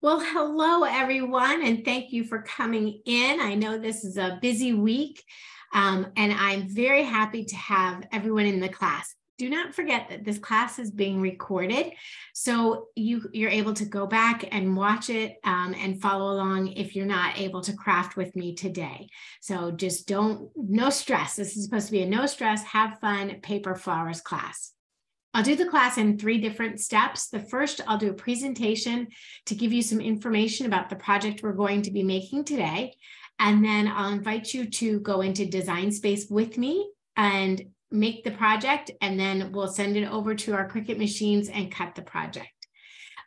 Well, hello, everyone, and thank you for coming in. I know this is a busy week, and I'm very happy to have everyone in the class. Do not forget that this class is being recorded, so you're able to go back and watch it and follow along if you're not able to craft with me today. So just no stress. This is supposed to be a no stress, have fun paper flowers class. I'll do the class in 3 different steps. The first, I'll do a presentation to give you some information about the project we're going to be making today. And then I'll invite you to go into Design Space with me and make the project, and then we'll send it over to our Cricut machines and cut the project.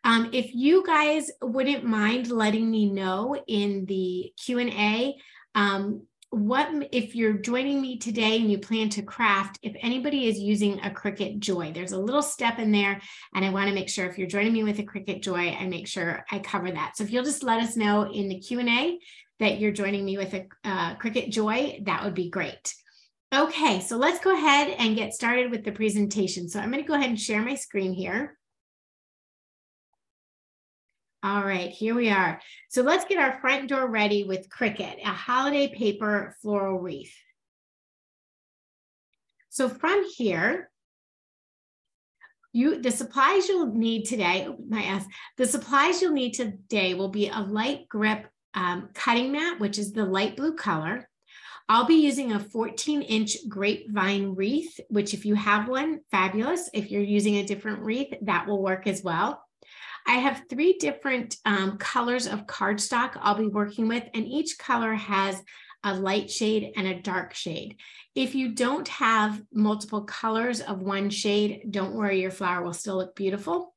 If you guys wouldn't mind letting me know in the Q&A, if you're joining me today and you plan to craft, if anybody is using a Cricut Joy, there's a little step in there, and I want to make sure if you're joining me with a Cricut Joy, I make sure I cover that. So if you'll just let us know in the Q&A that you're joining me with a Cricut Joy, that would be great. Okay, so let's go ahead and get started with the presentation. So I'm going to go ahead and share my screen here. All right, here we are. So let's get our front door ready with Cricut, a holiday paper floral wreath. So from here, the supplies you'll need today, the supplies you'll need today will be a light grip cutting mat, which is the light blue color. I'll be using a 14-inch grapevine wreath, which if you have one, fabulous. If you're using a different wreath, that will work as well. I have 3 different colors of cardstock I'll be working with, and each color has a light shade and a dark shade. If you don't have multiple colors of one shade, don't worry, your flower will still look beautiful.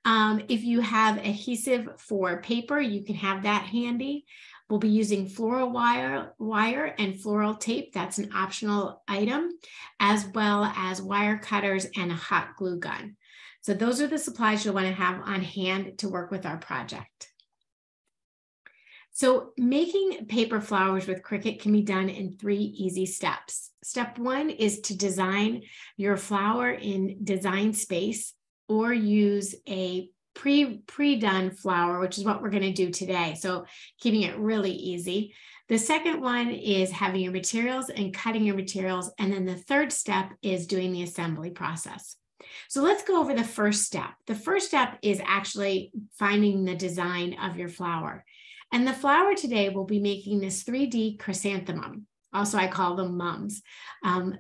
If you have adhesive for paper, you can have that handy. We'll be using Floral Wire and Floral Tape. That's an optional item, as well as wire cutters and a hot glue gun. So those are the supplies you'll want to have on hand to work with our project. So making paper flowers with Cricut can be done in 3 easy steps. Step 1 is to design your flower in Design Space, or use a pre-done flower, which is what we're going to do today. So keeping it really easy. The second one is having your materials and cutting your materials. And then the third step is doing the assembly process. So let's go over the first step. The first step is actually finding the design of your flower. And the flower today will be making this 3D chrysanthemum. Also, I call them mums.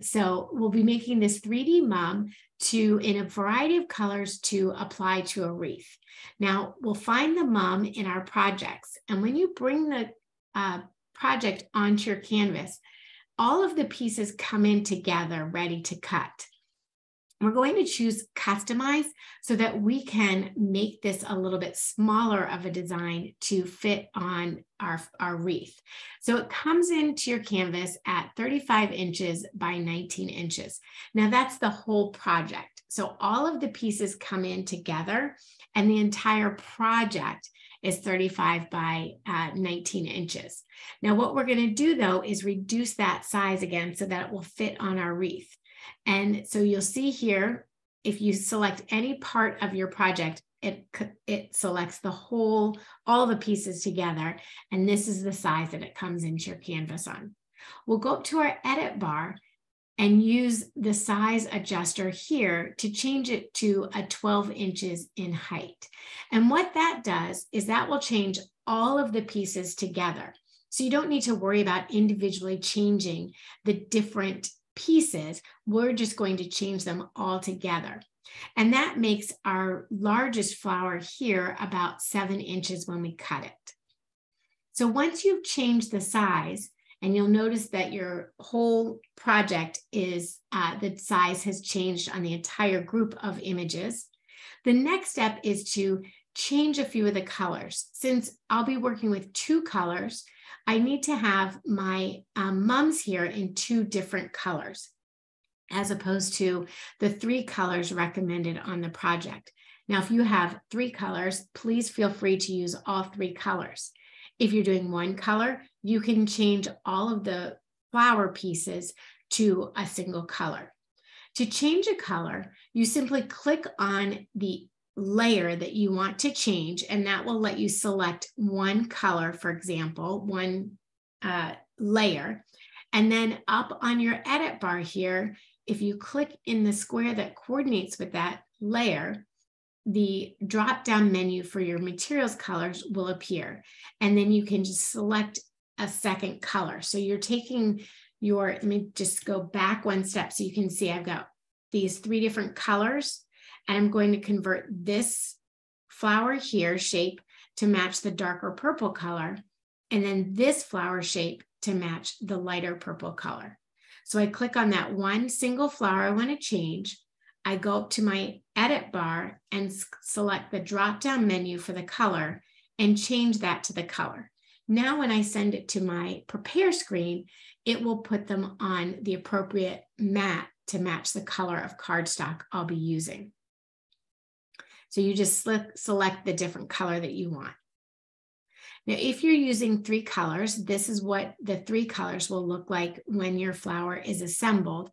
So we'll be making this 3D mum in a variety of colors to apply to a wreath. Now, we'll find the mum in our projects. And when you bring the project onto your canvas, all of the pieces come in together, ready to cut. We're going to choose Customize so that we can make this a little bit smaller of a design to fit on our wreath. So it comes into your canvas at 35 inches by 19 inches. Now that's the whole project. So all of the pieces come in together, and the entire project is 35 by 19 inches. Now what we're going to do though is reduce that size again so that it will fit on our wreath. And so you'll see here, if you select any part of your project, it selects all the pieces together. And this is the size that it comes into your canvas on. We'll go up to our edit bar and use the size adjuster here to change it to a 12 inches in height. And what that does is that will change all of the pieces together. So you don't need to worry about individually changing the different pieces. We're just going to change them all together. And that makes our largest flower here about 7 inches when we cut it. So once you've changed the size, and you'll notice that your whole project is, the size has changed on the entire group of images. The next step is to change a few of the colors. Since I'll be working with 2 colors, I need to have my mums here in 2 different colors, as opposed to the 3 colors recommended on the project. Now, if you have 3 colors, please feel free to use all 3 colors. If you're doing 1 color, you can change all of the flower pieces to a single color. To change a color, you simply click on the layer that you want to change, and that will let you select one color, for example, one layer. And then up on your edit bar here, if you click in the square that coordinates with that layer, the drop-down menu for your materials colors will appear. And then you can just select a second color. So you're taking your, let me just go back one step so you can see I've got these 3 different colors, and I'm going to convert this flower here shape to match the darker purple color, and then this flower shape to match the lighter purple color. So I click on that one single flower I want to change. I go up to my edit bar and select the drop-down menu for the color and change that to the color. Now, when I send it to my prepare screen, it will put them on the appropriate mat to match the color of cardstock I'll be using. So you just select the different color that you want. Now, if you're using 3 colors, this is what the 3 colors will look like when your flower is assembled.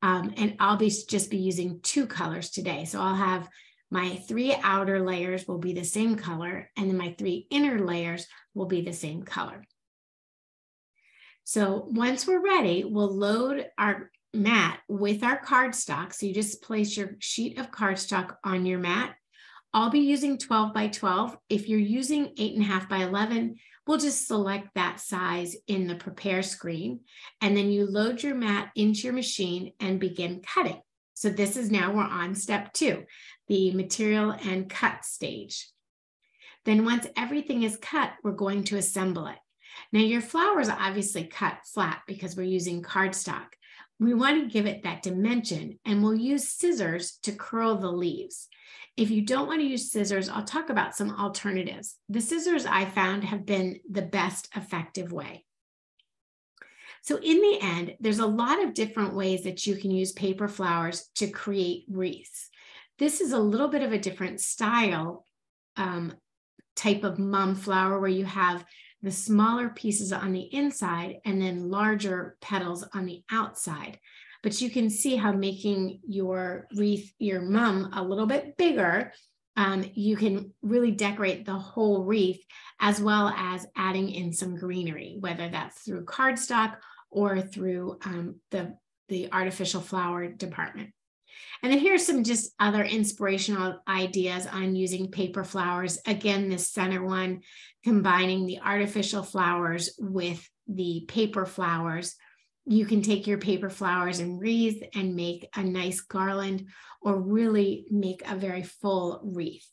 And I'll just be using 2 colors today. So I'll have my 3 outer layers will be the same color, and then my 3 inner layers will be the same color. So once we're ready, we'll load our mat with our cardstock. So you just place your sheet of cardstock on your mat. I'll be using 12 by 12. If you're using 8.5 by 11, we'll just select that size in the prepare screen. And then you load your mat into your machine and begin cutting. So this is now we're on step 2, the material and cut stage. Then once everything is cut, we're going to assemble it. Now your flower is obviously cut flat because we're using cardstock. We want to give it that dimension, and we'll use scissors to curl the leaves. If you don't want to use scissors, I'll talk about some alternatives. The scissors I found have been the best effective way. So in the end, there's a lot of different ways that you can use paper flowers to create wreaths. This is a little bit of a different style type of mum flower where you have the smaller pieces on the inside and then larger petals on the outside. But you can see how making your wreath, your mum, a little bit bigger, you can really decorate the whole wreath, as well as adding in some greenery, whether that's through cardstock or through the artificial flower department. And then here's some just other inspirational ideas on using paper flowers. Again, this center one, combining the artificial flowers with the paper flowers. You can take your paper flowers and wreath and make a nice garland, or really make a very full wreath.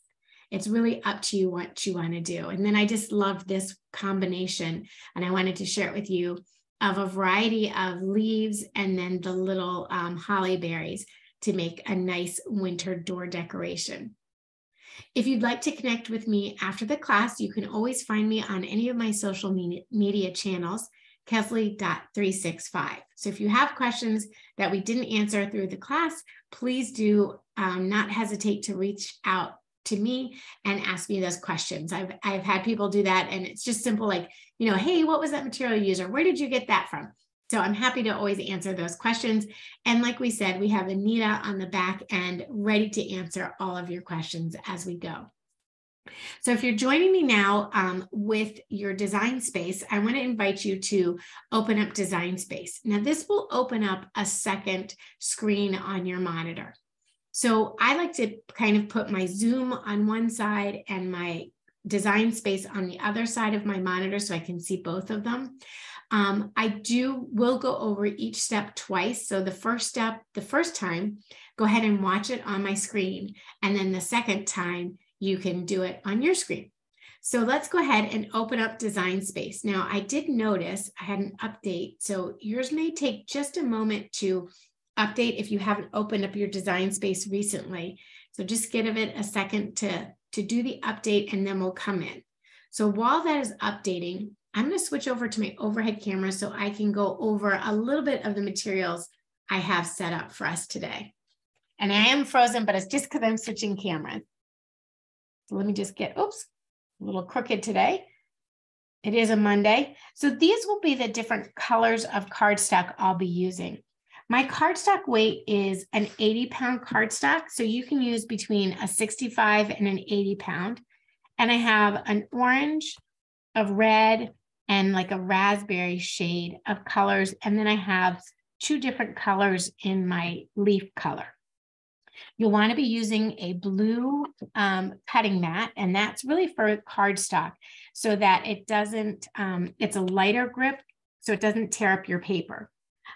It's really up to you what you want to do. And then I just love this combination, and I wanted to share it with you, of a variety of leaves and then the little holly berries to make a nice winter door decoration. If you'd like to connect with me after the class, you can always find me on any of my social media channels, Kesley.365. So if you have questions that we didn't answer through the class, please do not hesitate to reach out to me and ask me those questions. I've had people do that, and it's just simple, like, you know, hey, what was that material you used, or where did you get that from? So I'm happy to always answer those questions. And like we said, we have Anita on the back end ready to answer all of your questions as we go. So if you're joining me now with your design space, I want to invite you to open up Design Space. Now this will open up a second screen on your monitor. So I like to kind of put my Zoom on one side and my Design Space on the other side of my monitor so I can see both of them. Will go over each step twice. So the first step, the first time, go ahead and watch it on my screen. And then the second time, you can do it on your screen. So let's go ahead and open up Design Space. Now, I did notice I had an update. So yours may take just a moment to update if you haven't opened up your Design Space recently. So just give it a second to do the update, and then we'll come in. So while that is updating, I'm going to switch over to my overhead camera so I can go over a little bit of the materials I have set up for us today. And I am frozen, but it's just because I'm switching cameras. So let me just get, oops, a little crooked today. It is a Monday. So these will be the different colors of cardstock I'll be using. My cardstock weight is an 80-pound cardstock, so you can use between a 65 and an 80-pound. And I have an orange, a red, and like a raspberry shade of colors. And then I have 2 different colors in my leaf color. You'll want to be using a blue cutting mat, and that's really for cardstock so that it doesn't, it's a lighter grip, so it doesn't tear up your paper.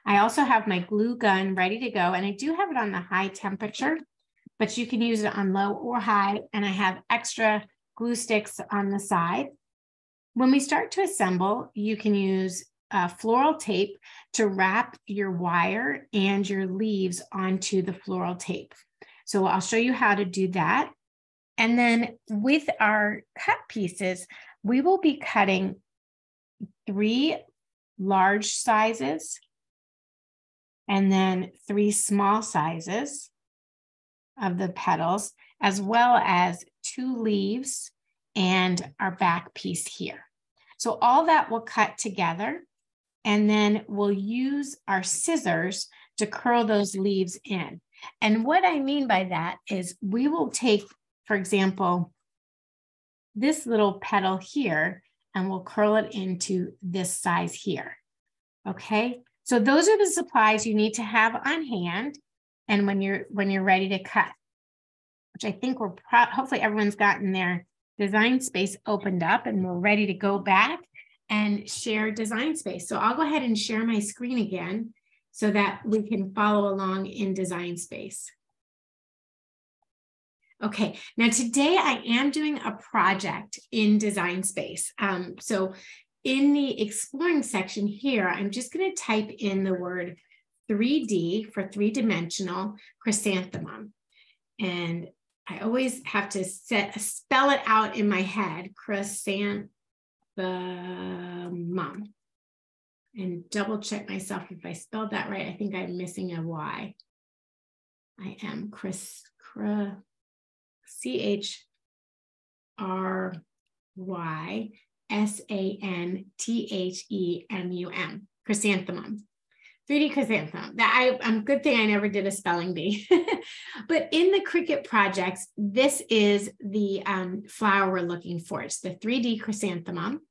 I also have my glue gun ready to go, and I do have it on the high temperature, but you can use it on low or high, and I have extra glue sticks on the side. When we start to assemble, you can use floral tape to wrap your wire and your leaves onto the floral tape. So I'll show you how to do that. And then with our cut pieces, we will be cutting 3 large sizes and then 3 small sizes of the petals, as well as 2 leaves and our back piece here. So all that will cut together, and then we'll use our scissors to curl those leaves in. And what I mean by that is we will take, for example, this little petal here, and we'll curl it into this size here. Okay, so those are the supplies you need to have on hand, and when you're ready to cut, which I think we're hopefully everyone's gotten their design space opened up, and we're ready to go back and share design space. So I'll go ahead and share my screen again so that we can follow along in design space. Okay, now today I am doing a project in design space. So in the exploring section here, I'm just going to type in the word 3D for 3-dimensional chrysanthemum. And I always have to spell it out in my head, chrysanthemum, and double check myself if I spelled that right. I think I'm missing a Y. I am CHRYSANTHEMUM, chrysanthemum. 3D chrysanthemum. I'm good thing I never did a spelling bee. But in the Cricut projects, this is the flower we're looking for. It's the 3D chrysanthemum,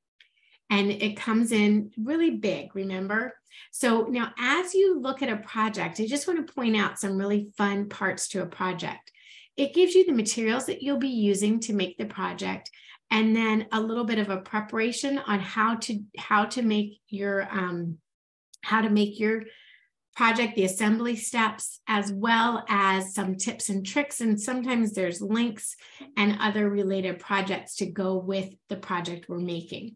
and it comes in really big, remember? So now as you look at a project, I just want to point out some really fun parts to a project. It gives you the materials that you'll be using to make the project, and then a little bit of a preparation on how to make your project, the assembly steps, as well as some tips and tricks. And sometimes there's links and other related projects to go with the project we're making.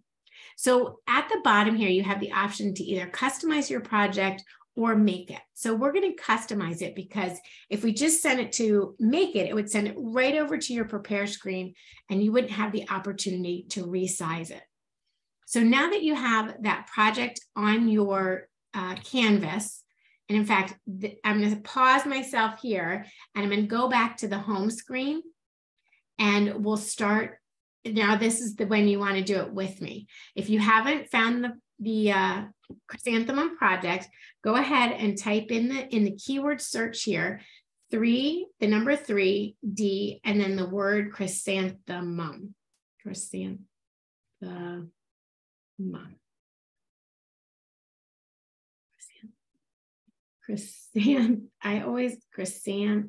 So at the bottom here, you have the option to either customize your project or make it. So we're going to customize it, because if we just send it to make it, it would send it right over to your prepare screen, and you wouldn't have the opportunity to resize it. So now that you have that project on your canvas, and in fact, I'm going to pause myself here, and I'm going to go back to the home screen, and we'll start. Now, this is when you want to do it with me. If you haven't found the chrysanthemum project, go ahead and type in the keyword search here, the number 3D, and then the word chrysanthemum. Chrysanthemum. Chrysanthemum. CHRYSANTHEMUM.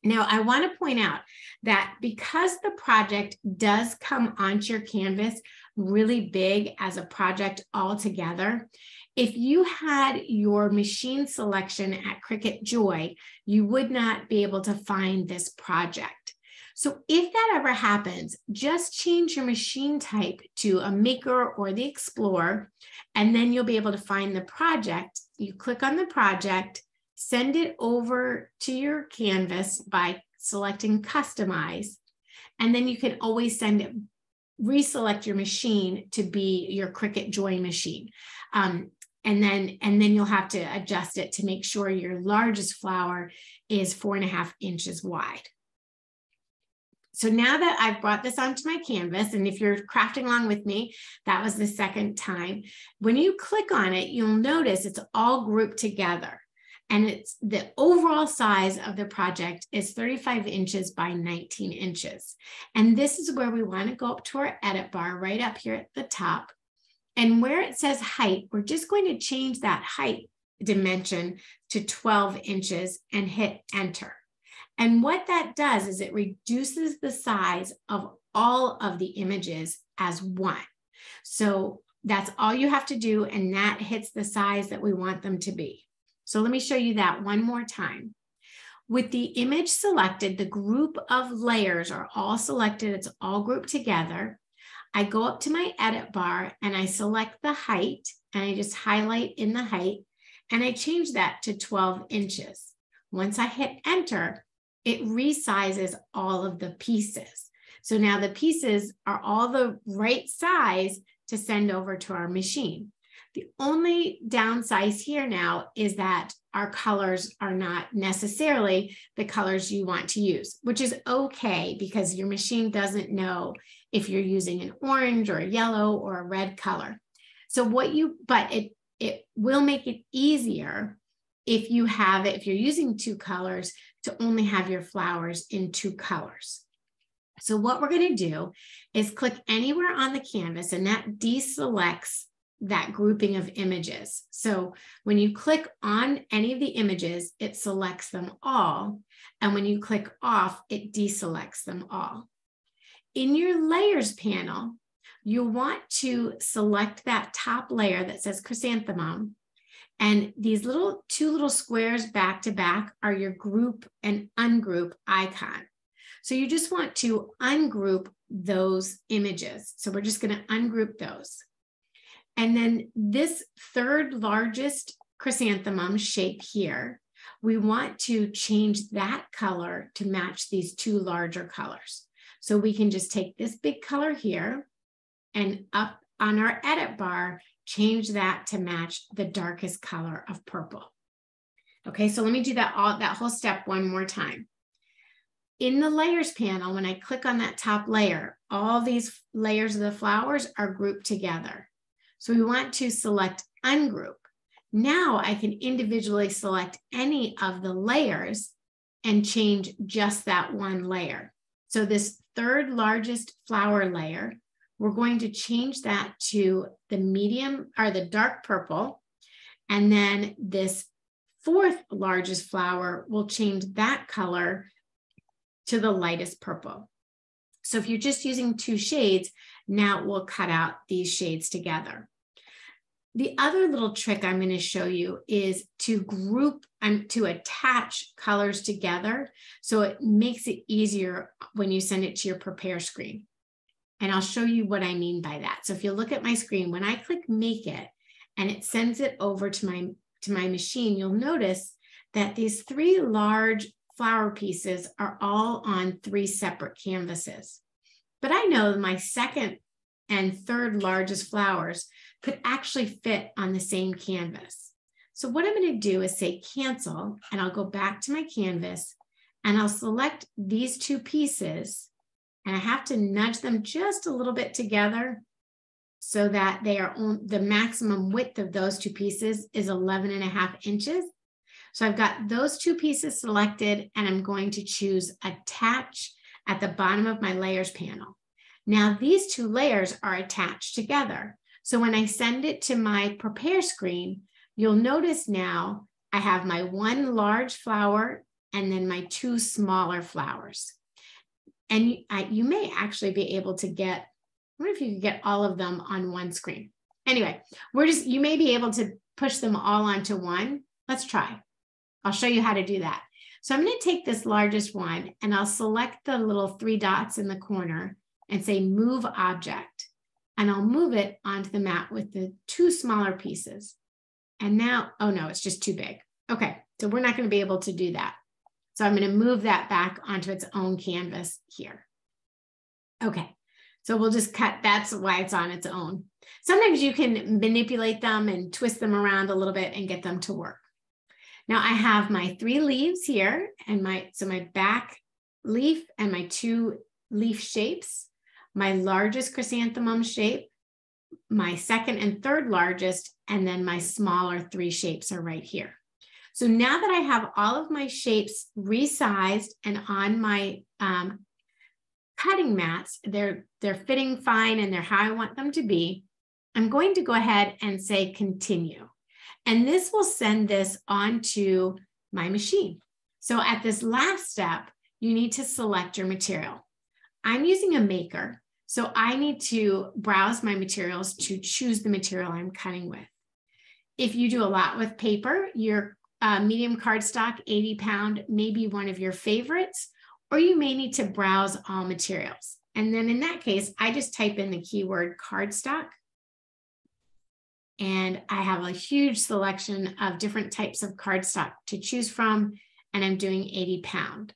Now, I want to point out that because the project does come onto your canvas really big as a project altogether, if you had your machine selection at Cricut Joy, you would not be able to find this project. So if that ever happens, just change your machine type to a Maker or the Explorer, and then you'll be able to find the project. You click on the project, send it over to your canvas by selecting Customize, and then you can always reselect your machine to be your Cricut Joy machine. And then you'll have to adjust it to make sure your largest flower is 4.5 inches wide. So now that I've brought this onto my canvas, and if you're crafting along with me, that was the second time. When you click on it, you'll notice it's all grouped together. And it's the overall size of the project is 35 inches by 19 inches. And this is where we want to go up to our edit bar right up here at the top. And where it says height, we're just going to change that height dimension to 12 inches and hit enter. And what that does is it reduces the size of all of the images as one. So that's all you have to do, and that hits the size that we want them to be. So let me show you that one more time. With the image selected, the group of layers are all selected. It's all grouped together. I go up to my edit bar and I select the height, and I just highlight in the height, and I change that to 12 inches. Once I hit enter, it resizes all of the pieces. So now the pieces are all the right size to send over to our machine. The only downside here now is that our colors are not necessarily the colors you want to use, which is okay because your machine doesn't know if you're using an orange or a yellow or a red color. So but it will make it easier if you're using two colors to only have your flowers in two colors. So what we're going to do is click anywhere on the canvas, and that deselects that grouping of images. So when you click on any of the images, it selects them all. And when you click off, it deselects them all. In your layers panel, you want to select that top layer that says chrysanthemum. And these two little squares back to back are your group and ungroup icon. So you just want to ungroup those images. So we're just going to ungroup those. And then this third largest chrysanthemum shape here, we want to change that color to match these two larger colors. So we can just take this big color here and up on our edit bar, change that to match the darkest color of purple. Okay, so let me do that whole step one more time. In the layers panel, when I click on that top layer, all these layers of the flowers are grouped together. So we want to select ungroup. Now I can individually select any of the layers and change just that one layer. So this third largest flower layer, we're going to change that to the medium or the dark purple. And then this fourth largest flower, we'll change that color to the lightest purple. So if you're just using two shades, now we'll cut out these shades together. The other little trick I'm going to show you is to group and to attach colors together. So it makes it easier when you send it to your prepare screen. And I'll show you what I mean by that. So if you look at my screen, when I click make it and it sends it over to my machine, you'll notice that these three large flower pieces are all on three separate canvases. But I know my second and third largest flowers could actually fit on the same canvas. So what I'm going to do is say cancel, and I'll go back to my canvas and I'll select these two pieces, and I have to nudge them just a little bit together so that they are the maximum width of those two pieces is 11.5 inches. So I've got those two pieces selected, and I'm going to choose attach at the bottom of my layers panel. Now these two layers are attached together. So when I send it to my prepare screen, you'll notice now I have my one large flower and then my two smaller flowers. And you may actually be able to get, I wonder if you could get all of them on one screen. Anyway, you may be able to push them all onto one. Let's try. I'll show you how to do that. So I'm going to take this largest one and I'll select the little three dots in the corner and say move object. And I'll move it onto the mat with the two smaller pieces. And now, oh no, it's just too big. Okay, so we're not going to be able to do that. So I'm going to move that back onto its own canvas here. Okay, so we'll just cut, that's why it's on its own. Sometimes you can manipulate them and twist them around a little bit and get them to work. Now I have my three leaves here and my back leaf and my two leaf shapes, my largest chrysanthemum shape, my second and third largest, and then my smaller 3 shapes are right here. So now that I have all of my shapes resized and on my cutting mats, they're fitting fine and they're how I want them to be, I'm going to go ahead and say continue. And this will send this onto my machine. So at this last step, you need to select your material. I'm using a maker, so I need to browse my materials to choose the material I'm cutting with. If you do a lot with paper, your medium cardstock, 80 pound, may be one of your favorites, or you may need to browse all materials. And then in that case, I just type in the keyword cardstock. And I have a huge selection of different types of cardstock to choose from, and I'm doing 80 pound.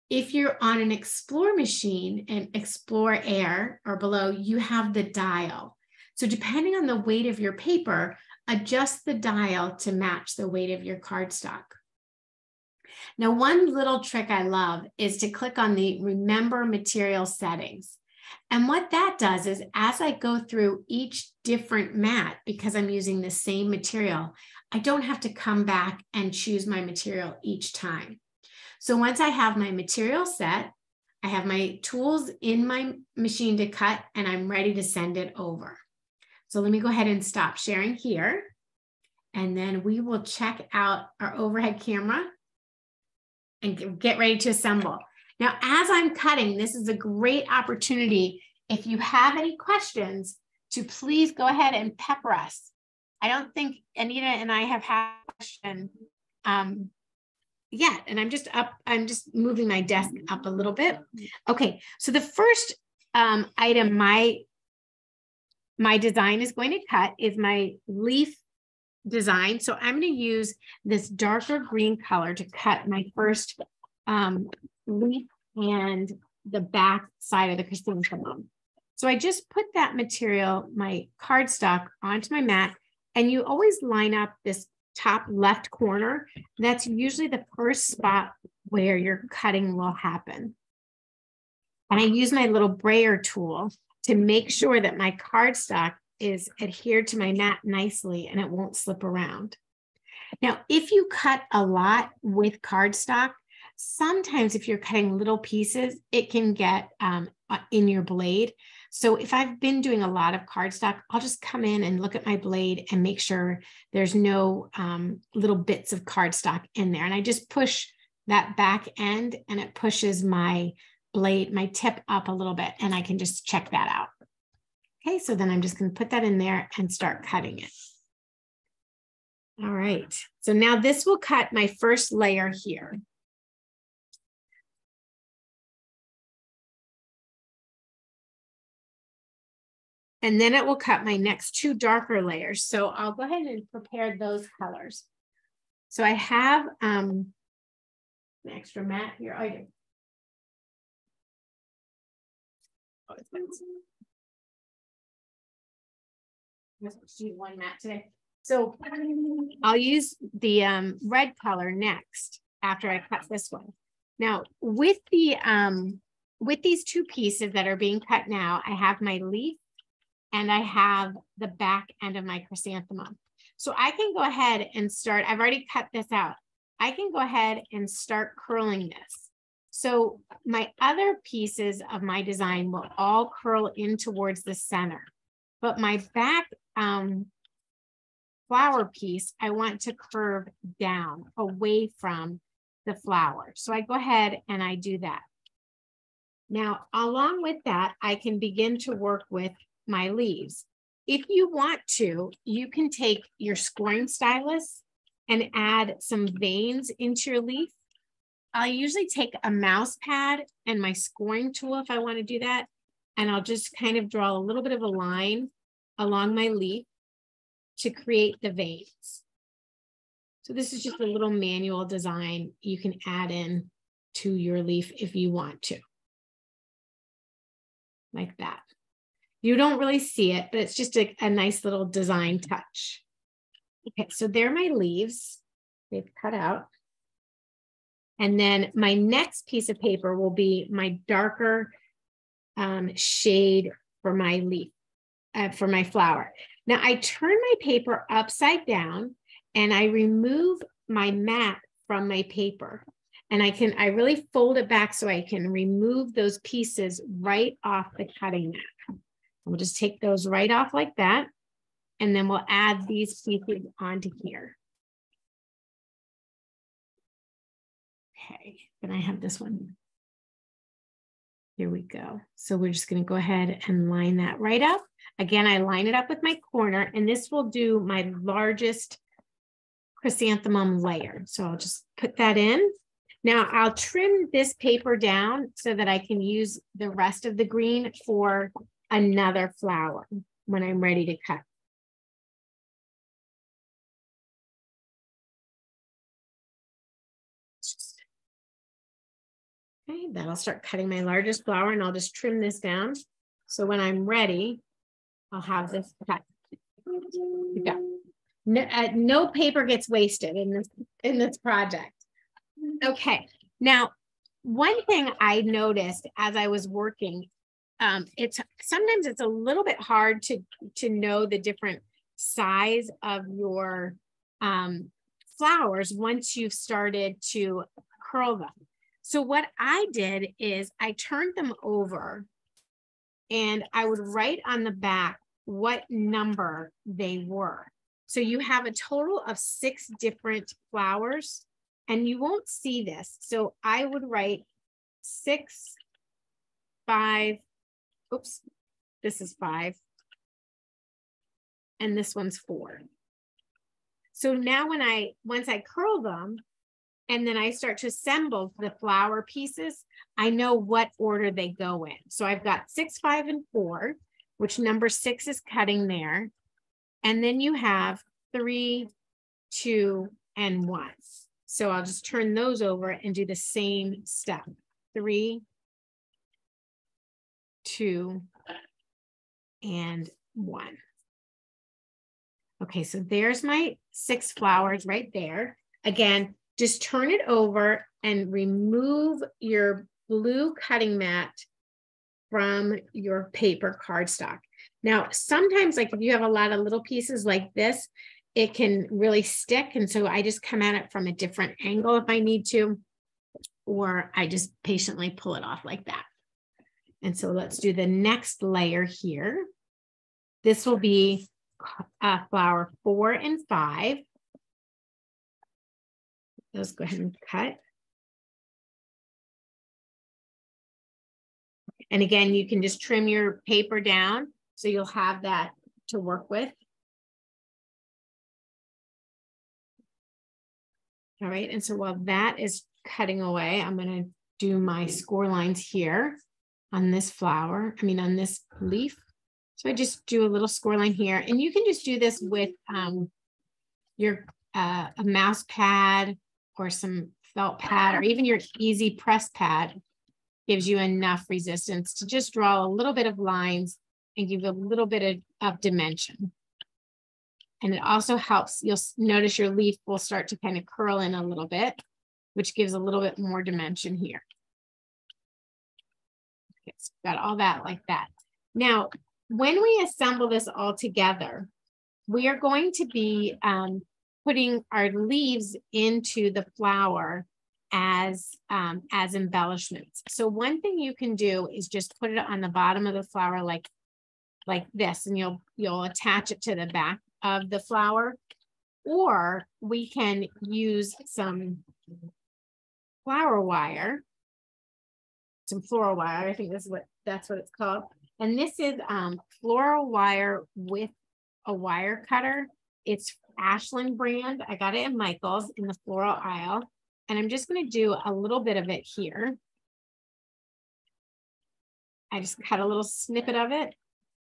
If you're on an Explore machine and Explore Air or below, you have the dial. So depending on the weight of your paper, adjust the dial to match the weight of your cardstock. Now, one little trick I love is to click on the Remember Material Settings. And what that does is as I go through each different mat, because I'm using the same material, I don't have to come back and choose my material each time. So once I have my material set, I have my tools in my machine to cut, and I'm ready to send it over. So let me go ahead and stop sharing here. And then we will check out our overhead camera and get ready to assemble. Now, as I'm cutting, this is a great opportunity. If you have any questions, to please go ahead and pepper us. I don't think Anita and I have had a question yet, and I'm just moving my desk up a little bit. Okay, so the first item my design is going to cut is my leaf design. So I'm going to use this darker green color to cut my first leaf and the back side of the chrysanthemum. So I just put that material, my cardstock, onto my mat, and you always line up this top left corner. That's usually the first spot where your cutting will happen. And I use my little brayer tool to make sure that my cardstock is adhered to my mat nicely and it won't slip around. Now, if you cut a lot with cardstock, sometimes if you're cutting little pieces, it can get in your blade. So if I've been doing a lot of cardstock, I'll just come in and look at my blade and make sure there's no little bits of cardstock in there. And I just push that back end and it pushes my blade, my tip up a little bit, and I can just check that out. Okay, so then I'm just going to put that in there and start cutting it. All right, so now this will cut my first layer here. And then it will cut my next 2 darker layers. So I'll go ahead and prepare those colors. So I have an extra mat here. Oh, I do. Oh, it's been just use one mat today. So I'll use the red color next after I cut this one. Now with these 2 pieces that are being cut now, I have my leaf and I have the back end of my chrysanthemum. So I can go ahead and start, I've already cut this out. I can go ahead and start curling this. So my other pieces of my design will all curl in towards the center. But my back flower piece, I want to curve down away from the flower. So I go ahead and I do that. Now, along with that, I can begin to work with my leaves. If you want to, you can take your scoring stylus and add some veins into your leaf. I'll usually take a mouse pad and my scoring tool if I want to do that. And I'll just kind of draw a little bit of a line along my leaf to create the veins. So this is just a little manual design you can add in to your leaf if you want to. Like that. You don't really see it, but it's just a nice little design touch. Okay, so they're my leaves. They've cut out. And then my next piece of paper will be my darker shade for my leaf, for my flower. Now I turn my paper upside down and I remove my mat from my paper. And I really fold it back so I can remove those pieces right off the cutting mat. We'll just take those right off like that. And then we'll add these pieces onto here. Okay, then I have this one. Here we go. So we're just going to go ahead and line that right up. Again, I line it up with my corner, and this will do my largest chrysanthemum layer. So I'll just put that in. Now I'll trim this paper down so that I can use the rest of the green for another flower when I'm ready to cut. Okay, then I'll start cutting my largest flower and I'll just trim this down. So when I'm ready, I'll have this cut. No paper gets wasted in this project. Okay, now one thing I noticed as I was working, sometimes it's a little bit hard to know the different size of your flowers once you've started to curl them. So what I did is I turned them over and I would write on the back what number they were. So you have a total of 6 different flowers and you won't see this. So I would write 6, 5, oops, this is 5. And this one's 4. So now once I curl them, and then I start to assemble the flower pieces, I know what order they go in. So I've got 6, 5, and 4, which number 6 is cutting there. And then you have 3, 2, and 1. So I'll just turn those over and do the same step. 3, 2, and 1. Okay, so there's my 6 flowers right there. Again, just turn it over and remove your blue cutting mat from your paper cardstock. Now, sometimes, like if you have a lot of little pieces like this, it can really stick. And so I just come at it from a different angle if I need to, or I just patiently pull it off like that. And so let's do the next layer here. This will be flower 4 and 5. Let's go ahead and cut. And again, you can just trim your paper down so you'll have that to work with. All right, and so while that is cutting away, I'm going to do my score lines here on this flower, on this leaf. So I just do a little score line here, and you can just do this with your a mouse pad or some felt pad, or even your easy press pad gives you enough resistance to just draw a little bit of lines and give a little bit of dimension. And it also helps, you'll notice your leaf will start to kind of curl in a little bit, which gives a little bit more dimension here. Okay, so got all that like that. Now, when we assemble this all together, we are going to be putting our leaves into the flower as embellishments. So one thing you can do is just put it on the bottom of the flower like this, and you'll attach it to the back of the flower, or we can use some flower wire, some floral wire. I think that's what it's called. And this is floral wire with a wire cutter. It's Ashland brand. I got it in Michael's in the floral aisle. And I'm just going to do a little bit of it here. I just cut a little snippet of it,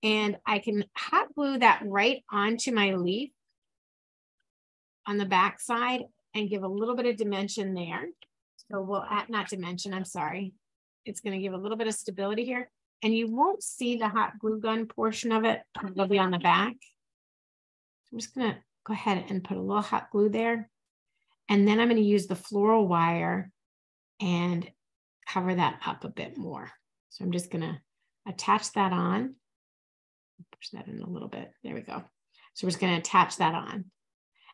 and I can hot glue that right onto my leaf on the back side and give a little bit of dimension there. So we'll add, not dimension, I'm sorry. It's going to give a little bit of stability here. And you won't see the hot glue gun portion of it. It'll be on the back. I'm just going to go ahead and put a little hot glue there. And then I'm going to use the floral wire and cover that up a bit more. So I'm just going to attach that on. Push that in a little bit. There we go. So we're just going to attach that on.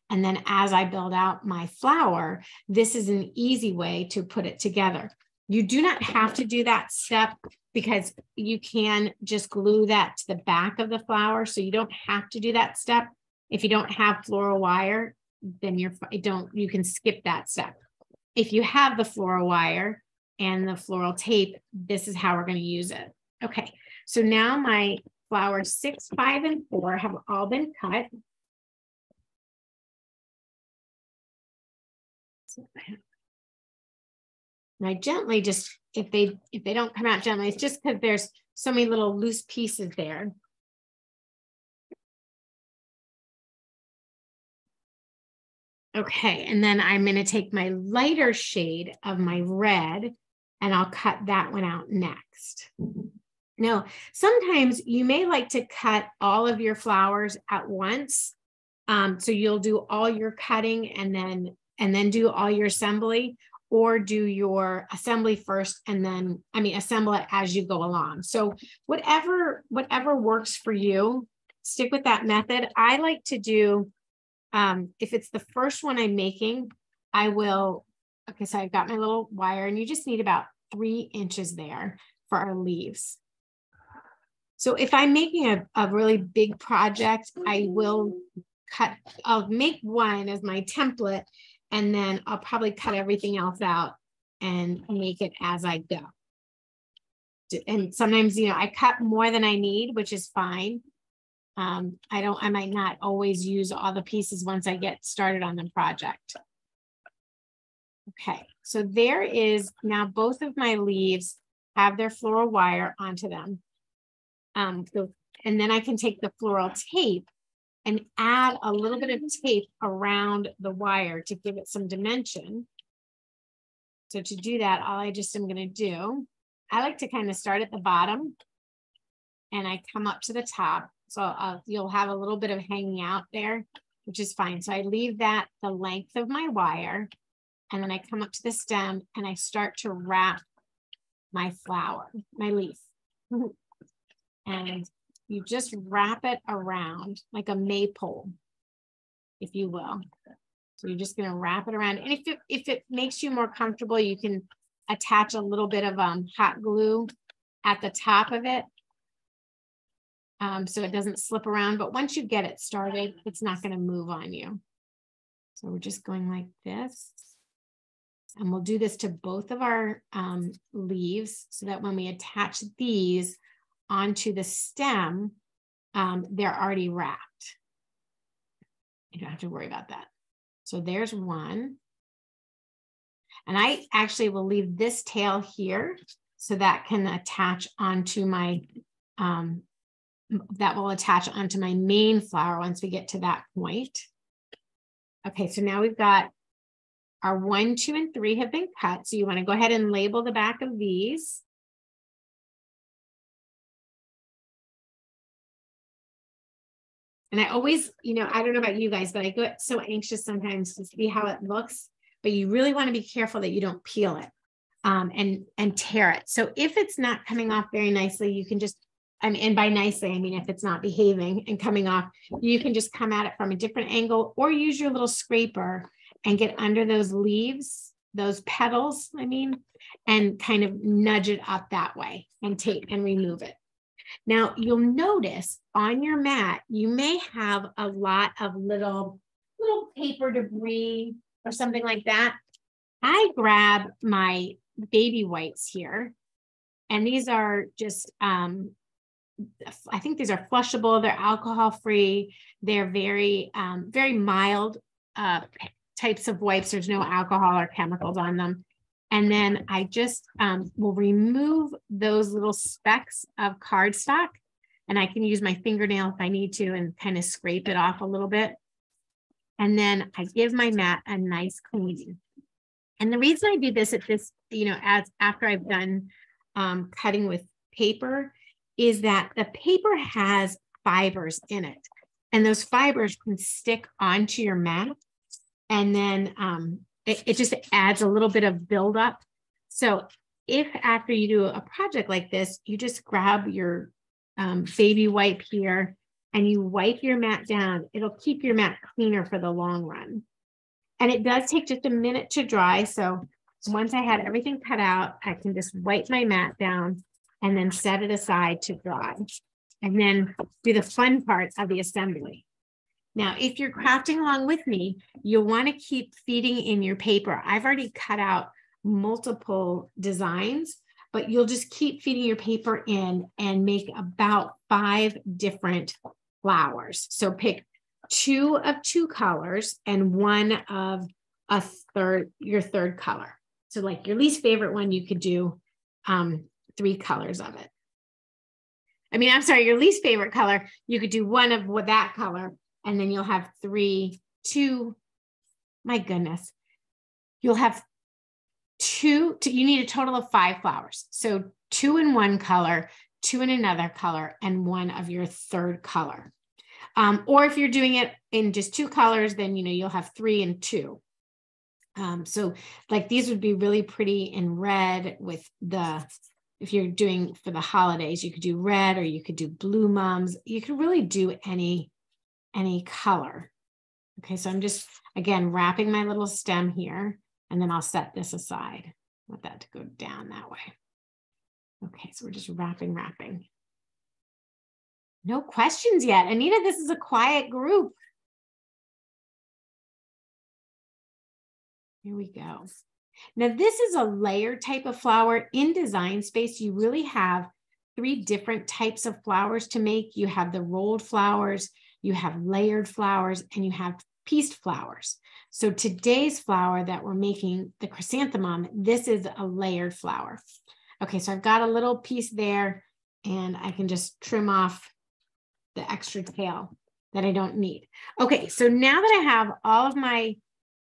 And then as I build out my flower, this is an easy way to put it together. You do not have to do that step because you can just glue that to the back of the flower. So you don't have to do that step. If you don't have floral wire, then you can skip that step. If you have the floral wire and the floral tape, this is how we're going to use it. Okay, so now my flowers 6, 5, and 4 have all been cut. And I gently just, if they don't come out gently, it's just because there's so many little loose pieces there. Okay, and then I'm going to take my lighter shade of my red and I'll cut that one out next. Now, sometimes you may like to cut all of your flowers at once. So you'll do all your cutting and then do all your assembly, or do your assembly first and then, assemble it as you go along. So whatever works for you, stick with that method. I like to do, if it's the first one I'm making, I will, okay, so I've got my little wire and you just need about 3 inches there for our leaves. So if I'm making a really big project, I'll make one as my template, and then I'll probably cut everything else out and make it as I go. And sometimes, I cut more than I need, which is fine. I might not always use all the pieces once I get started on the project. Okay, so there is now both of my leaves have their floral wire onto them. And then I can take the floral tape and add a little bit of tape around the wire to give it some dimension. So to do that, all I just am going to do, I like to kind of start at the bottom and I come up to the top. So you'll have a little bit of hanging out there, which is fine. So I leave that the length of my wire, and then I come up to the stem and I start to wrap my flower, my leaf. And you just wrap it around like a maypole, if you will. So you're just going to wrap it around. And if it makes you more comfortable, you can attach a little bit of hot glue at the top of it, so it doesn't slip around. But once you get it started, it's not going to move on you. So we're just going like this. And we'll do this to both of our leaves so that when we attach these onto the stem, they're already wrapped. You don't have to worry about that. So there's one. And I actually will leave this tail here so that can attach onto my, that will attach onto my main flower once we get to that point. Okay, so now we've got our 1, 2, and 3 have been cut. So you want to go ahead and label the back of these. And I always, I don't know about you guys, but I get so anxious sometimes to see how it looks, but you really want to be careful that you don't peel it and tear it. So if it's not coming off very nicely, you can just, and by nicely, I mean, if it's not behaving and coming off, you can just come at it from a different angle or use your little scraper and get under those leaves, those petals, and kind of nudge it up that way and tape and remove it. Now you'll notice on your mat, you may have a lot of little paper debris or something like that. I grab my baby wipes here, and these are just, I think these are flushable. They're alcohol free. They're very, very mild types of wipes. There's no alcohol or chemicals on them. And then I just will remove those little specks of cardstock, and I can use my fingernail if I need to and kind of scrape it off a little bit. And then I give my mat a nice cleaning. And the reason I do this at this, after I've done cutting with paper, is that the paper has fibers in it, and those fibers can stick onto your mat. And then it just adds a little bit of buildup. So if after you do a project like this, you just grab your baby wipe here and you wipe your mat down, it'll keep your mat cleaner for the long run. And it does take just a minute to dry. So once I had everything cut out, I can just wipe my mat down and then set it aside to dry. And then do the fun part of the assembly. Now, if you're crafting along with me, you'll want to keep feeding in your paper. I've already cut out multiple designs, but you'll just keep feeding your paper in and make about 5 different flowers. So pick 2 of 2 colors and 1 of your third color. So like your least favorite one, you could do 3 colors of it. I mean, I'm sorry, your least favorite color, you could do 1 of that color, and then you'll have 2, my goodness. You'll have 2, you need a total of 5 flowers. So 2 in one color, 2 in another color, and 1 of your third color. Or if you're doing it in just 2 colors, then, you'll have 3 and 2. So like these would be really pretty in red with if you're doing for the holidays, you could do red or you could do blue mums. You could really do any color. Okay, so I'm just, again, wrapping my little stem here, and then I'll set this aside. I want that to go down that way. Okay, so we're just wrapping. No questions yet. Anita, this is a quiet group. Here we go. Now, this is a layered type of flower. In Design Space, you really have 3 different types of flowers to make. You have the rolled flowers, you have layered flowers, and you have pieced flowers. So today's flower that we're making, the chrysanthemum, this is a layered flower. Okay, so I've got a little piece there, and I can just trim off the extra tail that I don't need. Okay, so now that I have all of my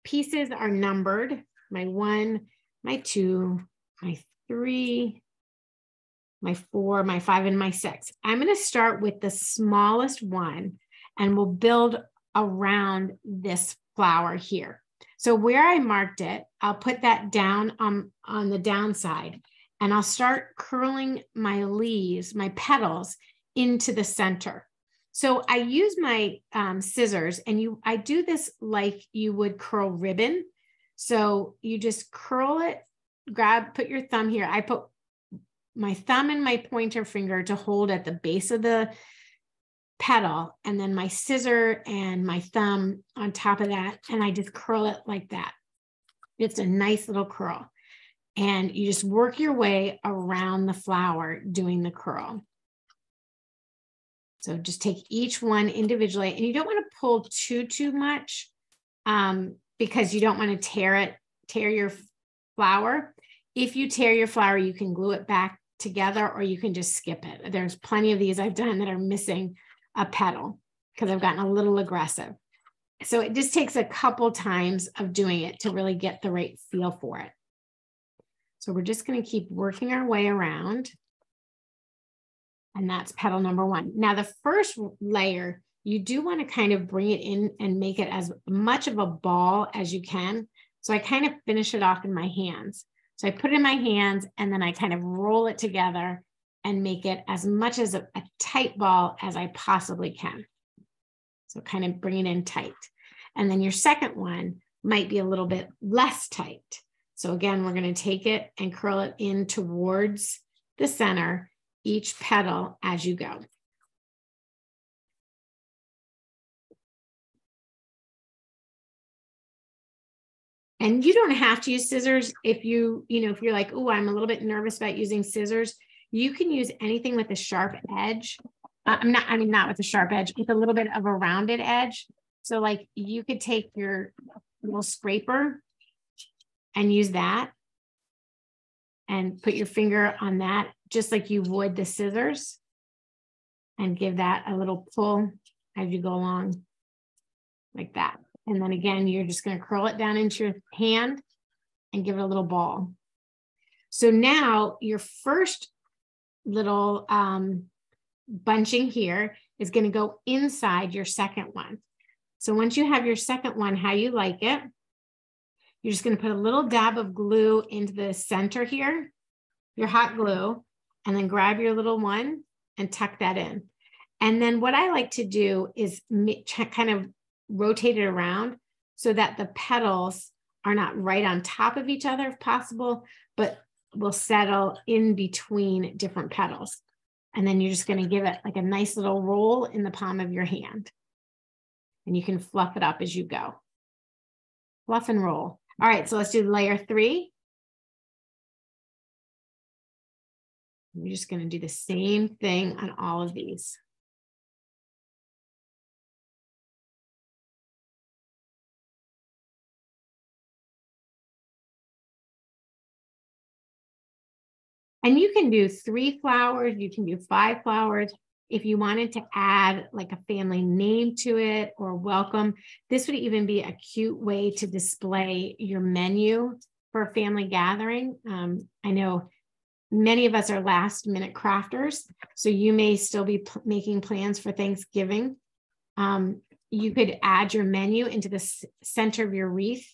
pieces are numbered, my 1, my 2, my 3, my 4, my 5, and my 6. I'm going to start with the smallest one, and we'll build around this flower here. So where I marked it, I'll put that down on the downside, and I'll start curling my leaves, my petals, into the center. So I use my scissors, and I do this like you would curl ribbon. So you just curl it, put your thumb here. I put my thumb and my pointer finger to hold at the base of the petal, and then my scissor and my thumb on top of that, and I just curl it like that. It's a nice little curl. And you just work your way around the flower doing the curl. So just take each one individually, and you don't want to pull too much because you don't want to tear your flower. If you tear your flower, you can glue it back together, or you can just skip it. There's plenty of these I've done that are missing a petal because I've gotten a little aggressive. So it just takes a couple times of doing it to really get the right feel for it. So we're just going to keep working our way around. And that's petal number 1. Now, the first layer, you do want to kind of bring it in and make it as much of a ball as you can. So I kind of finish it off in my hands. So I put it in my hands, and then I kind of roll it together and make it as much as a tight ball as I possibly can. So kind of bring it in tight. And then your second one might be a little bit less tight. So again, we're going to take it and curl it in towards the center, each petal as you go. And you don't have to use scissors if you're like, oh, I'm a little bit nervous about using scissors. You can use anything with a sharp edge. Not with a sharp edge, with a little bit of a rounded edge. So like you could take your little scraper and use that and put your finger on that, just like you would the scissors, and give that a little pull as you go along like that. And then again, you're just going to curl it down into your hand and give it a little ball. So now your first little bunching here is going to go inside your second one. So once you have your second one, how you like it, you're just going to put a little dab of glue into the center here your hot glue, and then grab your little one and tuck that in. And then what I like to do is kind of rotate it around so that the petals are not right on top of each other if possible, but will settle in between different petals. And then you're just going to give it like a nice little roll in the palm of your hand. And you can fluff it up as you go. Fluff and roll. All right, so let's do layer 3. We're just going to do the same thing on all of these. And you can do 3 flowers, you can do 5 flowers. If you wanted to add like a family name to it or welcome, this would even be a cute way to display your menu for a family gathering. I know many of us are last minute crafters, so you may still be making plans for Thanksgiving. You could add your menu into the center of your wreath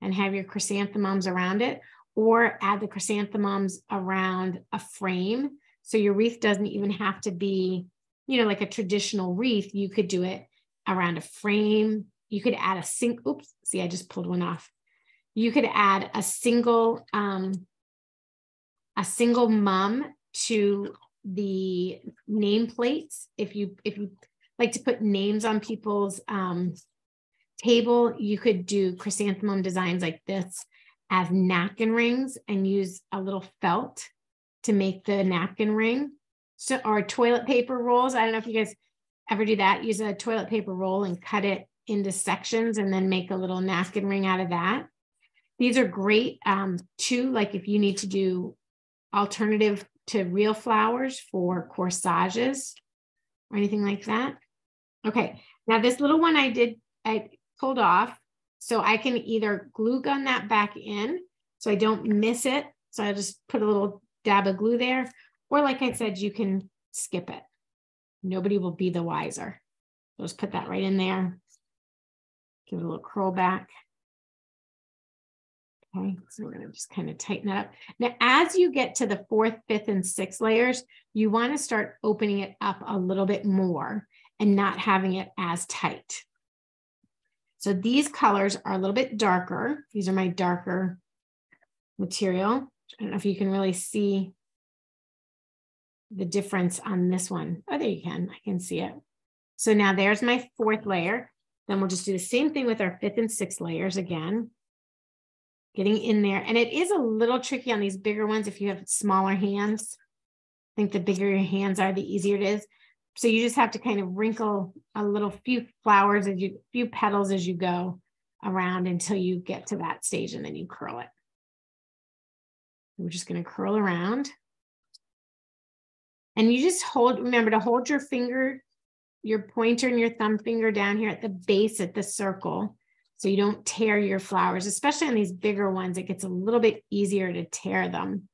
and have your chrysanthemums around it, or add the chrysanthemums around a frame. So your wreath doesn't even have to be, like a traditional wreath. You could do it around a frame. You could add oops, see, I just pulled one off. You could add a single mum to the nameplates. If you like to put names on people's table, you could do chrysanthemum designs like this as napkin rings and use a little felt to make the napkin ring. So, or toilet paper rolls. I don't know if you guys ever do that. Use a toilet paper roll and cut it into sections and then make a little napkin ring out of that. These are great too, like if you need to do alternative to real flowers for corsages or anything like that. Okay, now this little one I pulled off, so I can either glue gun that back in so I don't miss it. So I just put a little dab of glue there, or like I said, you can skip it. Nobody will be the wiser. So just put that right in there. Give it a little curl back. Okay, so we're going to just kind of tighten that up. Now, as you get to the 4th, 5th, and 6th layers, you want to start opening it up a little bit more and not having it as tight. So these colors are a little bit darker. These are my darker material. I don't know if you can really see the difference on this one. Oh, there you can. I can see it. So now there's my 4th layer. Then we'll just do the same thing with our 5th and 6th layers again. Getting in there. And it is a little tricky on these bigger ones if you have smaller hands. I think the bigger your hands are, the easier it is. So you just have to kind of wrinkle a few flowers, few petals as you go around until you get to that stage, and then you curl it. We're just going to curl around. And you just remember to hold your finger, your pointer and your thumb finger down here at the base at the circle, so you don't tear your flowers, especially on these bigger ones. It gets a little bit easier to tear them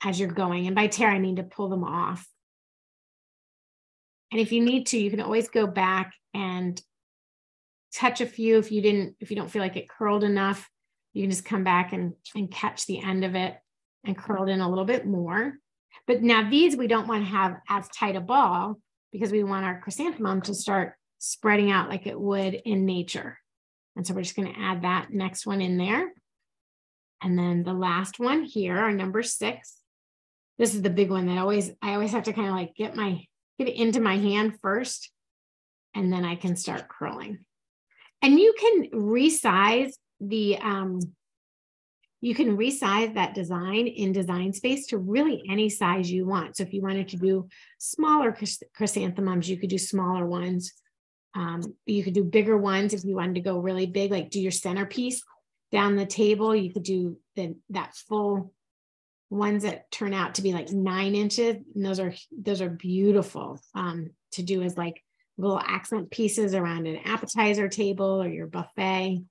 as you're going. And by tear, I mean to pull them off. And if you need to, you can always go back and touch a few. If you don't feel like it curled enough, you can just come back and catch the end of it and curl it in a little bit more. But now these, we don't want to have as tight a ball because we want our chrysanthemum to start spreading out like it would in nature. And so we're just going to add that next one in there. And then the last one here, our number 6. This is the big one that I always have to kind of like get it into my hand first, and then I can start curling. And you can resize that design in Design Space to really any size you want. So if you wanted to do smaller chrysanthemums, you could do smaller ones. You could do bigger ones if you wanted to go really big, like do your centerpiece down the table. You could do that full ones that turn out to be like 9 inches. And those are beautiful to do as like little accent pieces around an appetizer table or your buffet.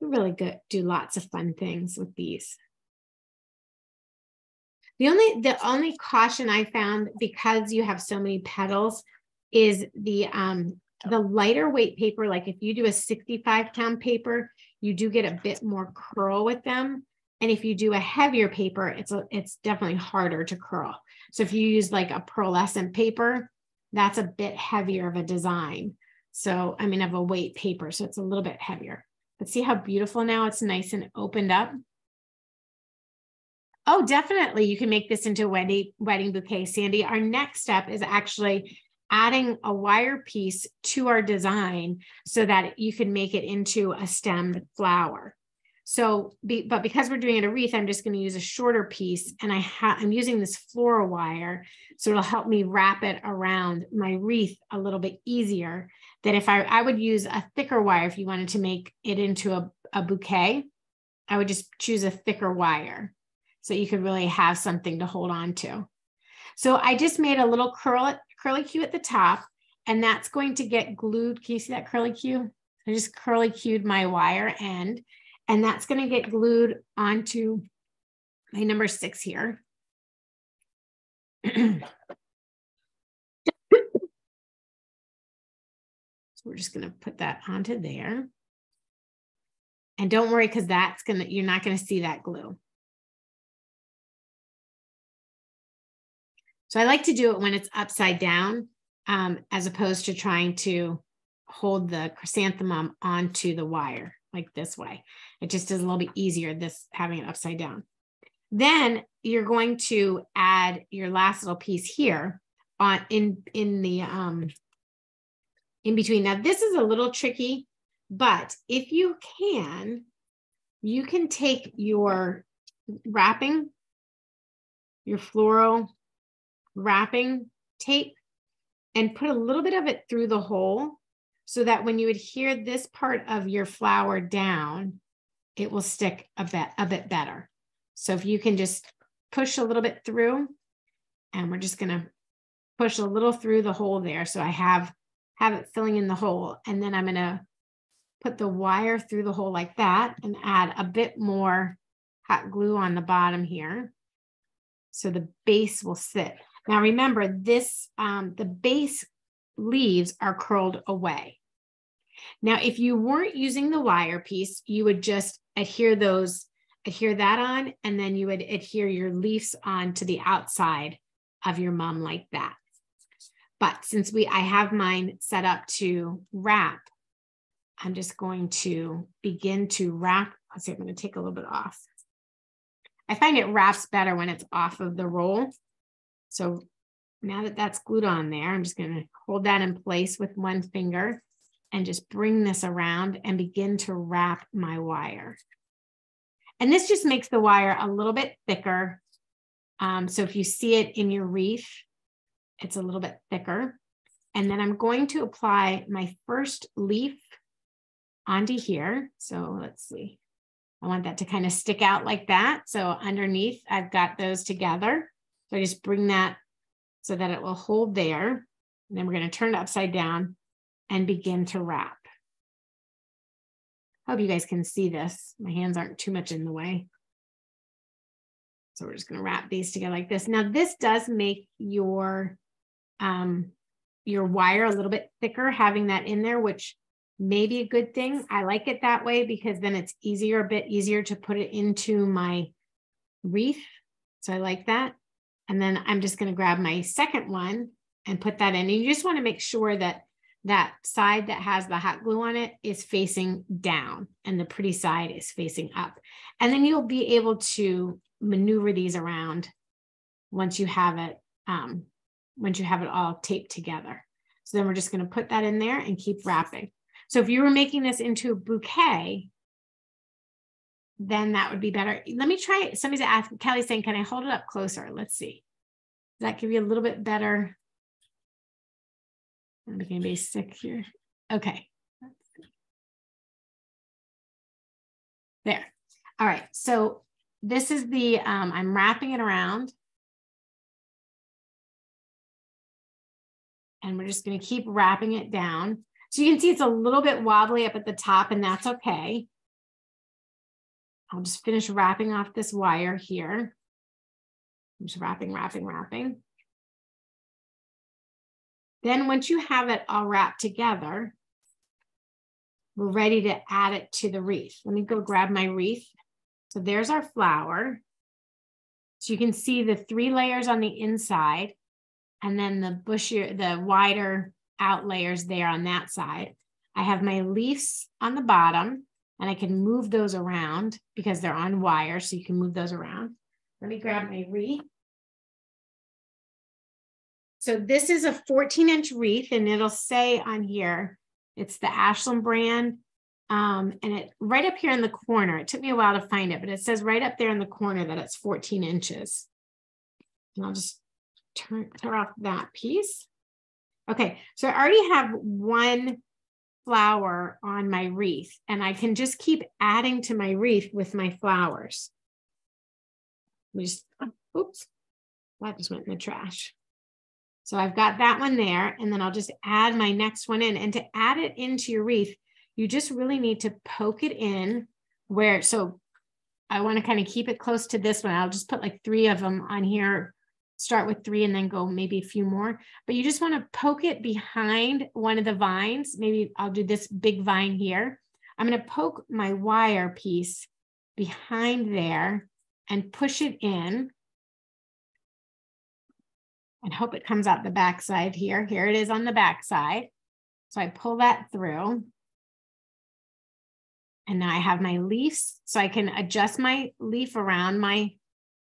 You're really good. Do lots of fun things with these. The only caution I found, because you have so many petals, is the lighter weight paper. Like if you do a 65-pound paper, you do get a bit more curl with them. And if you do a heavier paper, it's definitely harder to curl. So if you use like a pearlescent paper, that's a bit heavier of a design. So, I mean, of a weight paper, so it's a little bit heavier. But see how beautiful now it's nice and opened up? Oh, definitely. You can make this into a wedding bouquet, Sandy. Our next step is actually adding a wire piece to our design so that you can make it into a stemmed flower. So, but because we're doing it a wreath, I'm just going to use a shorter piece, and I'm using this floral wire, so it'll help me wrap it around my wreath a little bit easier than if I would use a thicker wire. If you wanted to make it into a bouquet, I would just choose a thicker wire so you could really have something to hold on to. So I just made a little curly Q at the top, and that's going to get glued. Can you see that curly Q? I just curly Q'd my wire end. And that's going to get glued onto my number 6 here. So we're just going to put that onto there. And don't worry, because you're not going to see that glue. So I like to do it when it's upside down, as opposed to trying to hold the chrysanthemum onto the wire like this way. It just is a little bit easier, having it upside down. Then you're going to add your last little piece here in between. Now this is a little tricky, but if you can take your floral wrapping tape and put a little bit of it through the hole, so that when you adhere this part of your flower down, it will stick a bit better. So if you can just push a little bit through, and we're just going to push a little through the hole there. So I have it filling in the hole, and then I'm going to put the wire through the hole like that and add a bit more hot glue on the bottom here, so the base will sit. Now remember, the base leaves are curled away. Now, if you weren't using the wire piece, you would just adhere that on, and then you would adhere your leaves on to the outside of your mum like that. But since I have mine set up to wrap, I'm just going to begin to wrap. Let's see, I'm going to take a little bit off. I find it wraps better when it's off of the roll. So now that that's glued on there, I'm just going to hold that in place with one finger and just bring this around and begin to wrap my wire. And this just makes the wire a little bit thicker. So if you see it in your wreath, it's a little bit thicker. And then I'm going to apply my first leaf onto here. So let's see. I want that to kind of stick out like that. So underneath, I've got those together. So I just bring that so that it will hold there. And then we're going to turn it upside down and begin to wrap. Hope you guys can see this. My hands aren't too much in the way. So we're just going to wrap these together like this. Now this does make your wire a little bit thicker, having that in there, which may be a good thing. I like it that way because then it's a bit easier to put it into my wreath. So I like that. And then I'm just going to grab my second one and put that in. And you just want to make sure that that side that has the hot glue on it is facing down and the pretty side is facing up. And then you'll be able to maneuver these around once you have it all taped together. So then we're just going to put that in there and keep wrapping. So if you were making this into a bouquet, then that would be better. Let me try it. Somebody's asking, Kelly's saying, can I hold it up closer? Let's see. Does that give you a little bit better? I'm going to be sick here. Okay. There. All right. So this is the, I'm wrapping it around. And we're just going to keep wrapping it down. So you can see it's a little bit wobbly up at the top, and that's okay. I'll just finish wrapping off this wire here. I'm just wrapping. Then once you have it all wrapped together, we're ready to add it to the wreath. Let me go grab my wreath So there's our flower. So you can see the 3 layers on the inside, and then the bushier, the wider out layers there on that side. I have my leaves on the bottom, and I can move those around because they're on wire, so you can move those around. Let me grab my wreath. So this is a 14-inch wreath, and it'll say on here, it's the Ashland brand. And it right up here in the corner, it took me a while to find it, but it says right up there in the corner that it's 14 inches. And I'll just tear off that piece. Okay, so I already have 1 flower on my wreath, and I can just keep adding to my wreath with my flowers. Oops, that just went in the trash. So I've got that one there, and then I'll just add my next one in. And to add it into your wreath, you just really need to poke it in where, so I want to kind of keep it close to this one. I'll just put like 3 of them on here, start with 3 and then go maybe a few more. But you just want to poke it behind one of the vines. Maybe I'll do this big vine here. I'm going to poke my wire piece behind there and push it in. And hope it comes out the back side here. Here it is on the back side. So I pull that through. And now I have my leaves, so I can adjust my leaf around my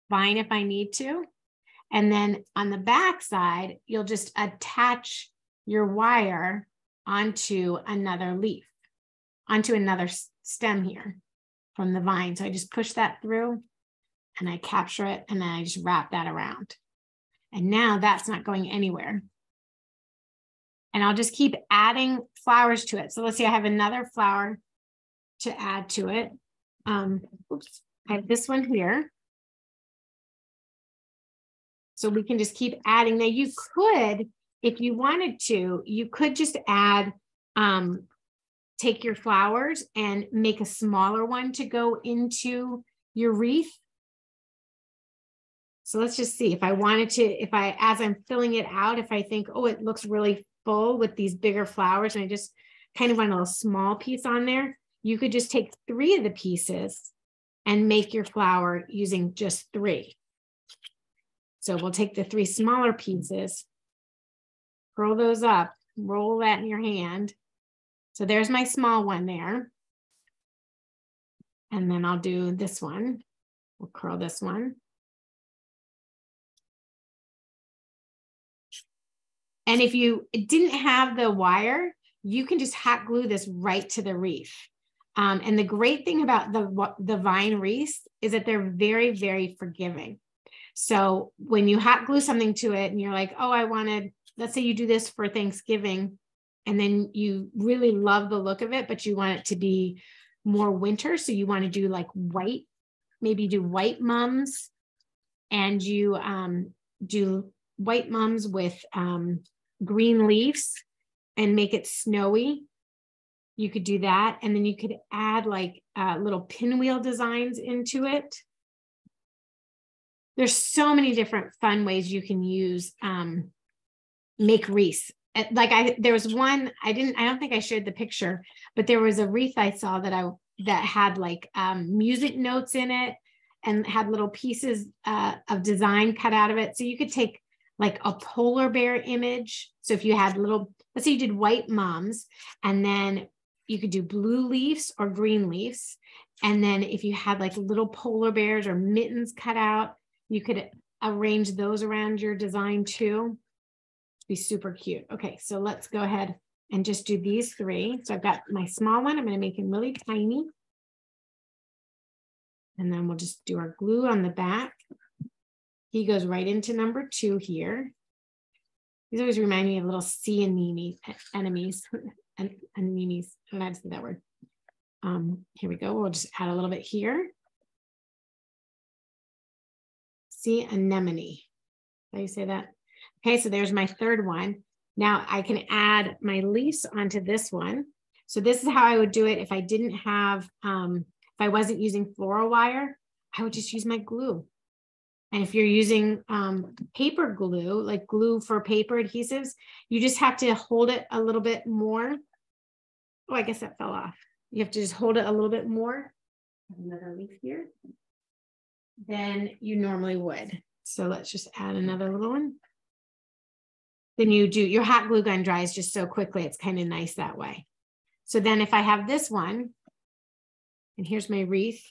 vine if I need to. And then on the back side, you'll just attach your wire onto another leaf, onto another stem here from the vine. So I just push that through and I capture it, and then I just wrap that around. And now that's not going anywhere. And I'll just keep adding flowers to it. So let's see, I have another flower to add to it. Oops, I have this one here. So we can just keep adding. Now you could, if you wanted to, you could just add, take your flowers and make a smaller one to go into your wreath. So let's just see if I wanted to, as I'm filling it out, if I think, oh, it looks really full with these bigger flowers, and I just kind of want a little small piece on there, you could just take 3 of the pieces and make your flower using just 3. So we'll take the 3 smaller pieces, curl those up, roll that in your hand. So there's my small one there. And then I'll do this one. We'll curl this one. And if you didn't have the wire, you can just hot glue this right to the wreath. And the great thing about the vine wreaths is that they're very, very forgiving. So when you hot glue something to it and you're like, oh, I wanted, let's say you do this for Thanksgiving, and then you really love the look of it, but you want it to be more winter. So you want to do like white, maybe do white mums, and you do white mums with green leaves and make it snowy. You could do that. And then you could add like little pinwheel designs into it. There's so many different fun ways you can use, make wreaths. Like there was one, I don't think I shared the picture, but there was a wreath I saw that had like music notes in it and had little pieces of design cut out of it. So you could take like a polar bear image. So if you had let's say you did white mums, and then you could do blue leaves or green leaves. And then if you had like little polar bears or mittens cut out, you could arrange those around your design too. Be super cute. Okay, so let's go ahead and just do these 3. So I've got my small one. I'm going to make him really tiny. And then we'll just do our glue on the back. He goes right into number 2 here. These always remind me of little sea anemones. Anemones. I don't know how to say that word. Here we go. We'll just add a little bit here. Sea anemone. How do you say that? Okay, so there's my 3rd one. Now I can add my leaves onto this one. So this is how I would do it if I didn't have, if I wasn't using floral wire, I would just use my glue. And if you're using paper glue, like glue for paper adhesives, you just have to hold it a little bit more. Oh, I guess that fell off. You have to just hold it a little bit more another leaf here than you normally would. So let's just add another little one. Then you do, your hot glue gun dries just so quickly. It's kind of nice that way. So then if I have this one, and here's my wreath.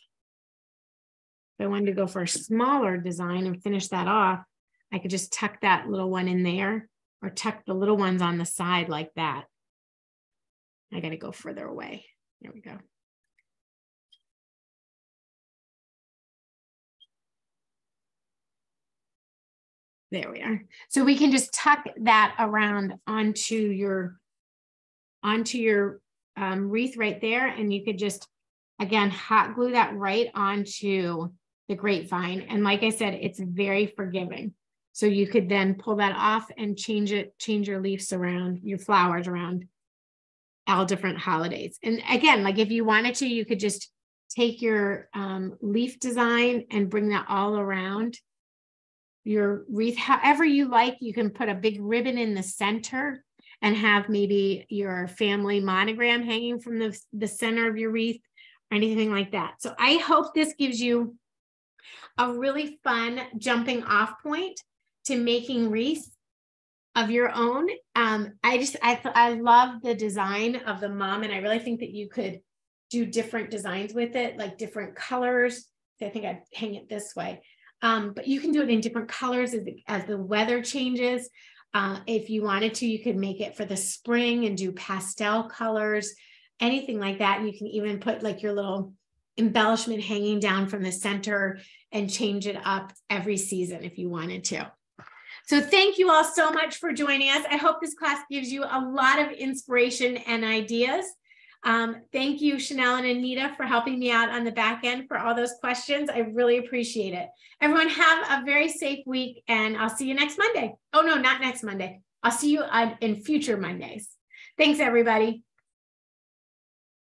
If I wanted to go for a smaller design and finish that off, I could just tuck that little one in there or tuck the little ones on the side like that. I got to go further away. There we go. There we are. So we can just tuck that around onto your wreath right there. And you could just, again, hot glue that right onto the grapevine. And like I said, it's very forgiving. So you could then pull that off and change your leaves around, your flowers around all different holidays. And again, like if you wanted to, you could just take your leaf design and bring that all around your wreath, however you like. You can put a big ribbon in the center and have maybe your family monogram hanging from the center of your wreath or anything like that. So I hope this gives you a really fun jumping off point to making wreaths of your own. I love the design of the mom, and I really think that you could do different designs with it, like different colors. I think I'd hang it this way. But you can do it in different colors as the weather changes. If you wanted to, you could make it for the spring and do pastel colors, anything like that. And you can even put like your little embellishment hanging down from the center and change it up every season if you wanted to. So thank you all so much for joining us. I hope this class gives you a lot of inspiration and ideas. Thank you, Chanel and Anita, for helping me out on the back end for all those questions. I really appreciate it. Everyone have a very safe week, and I'll see you next Monday. Oh, no, not next Monday. I'll see you in future Mondays. Thanks, everybody.